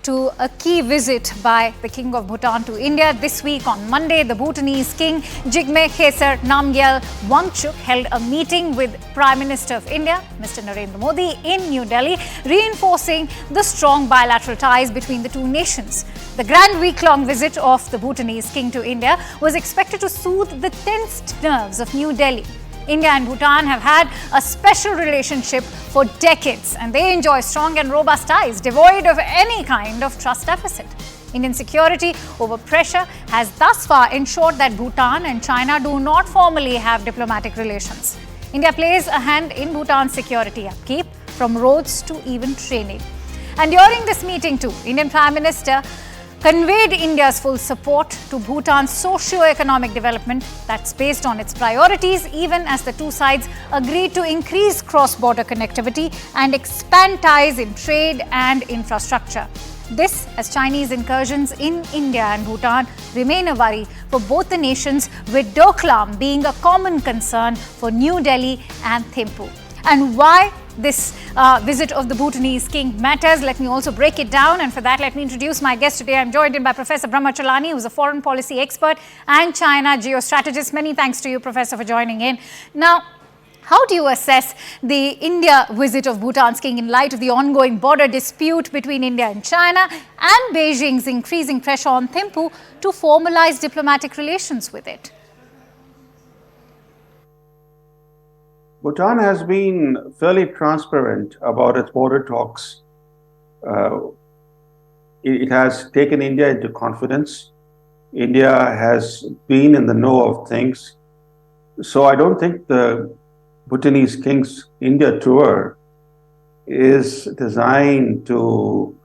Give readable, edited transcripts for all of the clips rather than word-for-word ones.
to a key visit by the King of Bhutan to India. This week on Monday, the Bhutanese King Jigme, Khesar, Namgyel, Wangchuck held a meeting with Prime Minister of India, Mr. Narendra Modi, in New Delhi, reinforcing the strong bilateral ties between the two nations. The grand week-long visit of the Bhutanese King to India was expected to soothe the tensed nerves of New Delhi. India and Bhutan have had a special relationship for decades, and they enjoy strong and robust ties devoid of any kind of trust deficit. Indian security over pressure has thus far ensured that Bhutan and China do not formally have diplomatic relations. India plays a hand in Bhutan's security upkeep, from roads to even training. And during this meeting too, Indian Prime Minister conveyed India's full support to Bhutan's socio-economic development that's based on its priorities, even as the two sides agreed to increase cross-border connectivity and expand ties in trade and infrastructure. This, as Chinese incursions in India and Bhutan remain a worry for both the nations, with Doklam being a common concern for New Delhi and Thimphu. And why this visit of the Bhutanese king matters, let me also break it down. And for that, let me introduce my guest today. I'm joined in by Professor Brahmachalani, who's a foreign policy expert and China geostrategist. Many thanks to you, Professor, for joining in. Now, how do you assess the India visit of Bhutan's king in light of the ongoing border dispute between India and China and Beijing's increasing pressure on Thimphu to formalize diplomatic relations with it? Bhutan has been fairly transparent about its border talks. It has taken India into confidence. India has been in the know of things. So I don't think the Bhutanese King's India tour is designed to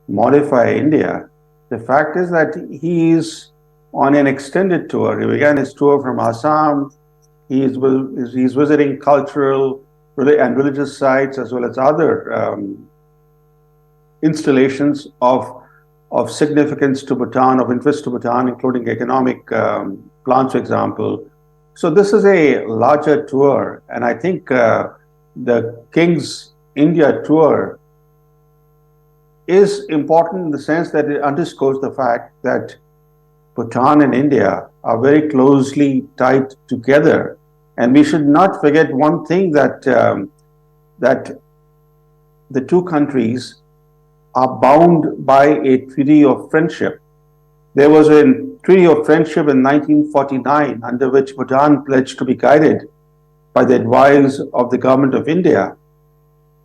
modify India. The fact is that he is on an extended tour. He began his tour from Assam. He's visiting cultural and religious sites, as well as other installations of significance to Bhutan, of interest to Bhutan, including economic plants, for example. So this is a larger tour, and I think the King's India tour is important in the sense that it underscores the fact that Bhutan and India are very closely tied together. And we should not forget one thing, that that the two countries are bound by a treaty of friendship. There was a treaty of friendship in 1949 under which Bhutan pledged to be guided by the advice of the government of India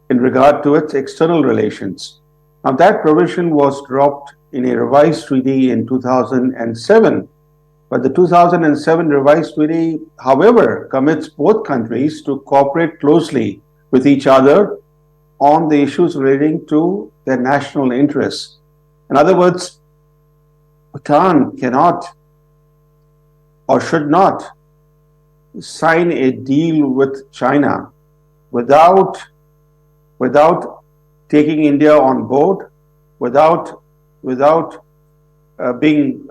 in regard to its external relations. Now, that provision was dropped in a revised treaty in 2007. But the 2007 revised treaty, however, commits both countries to cooperate closely with each other on the issues relating to their national interests. In other words, Bhutan cannot or should not sign a deal with China without taking India on board, without being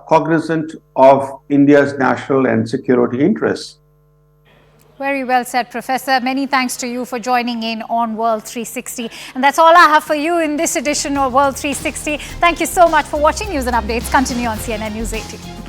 cognizant of India's national and security interests. Very well said, Professor. Many thanks to you for joining in on World 360. And that's all I have for you in this edition of World 360. Thank you so much for watching. News and updates continue on CNN News 18.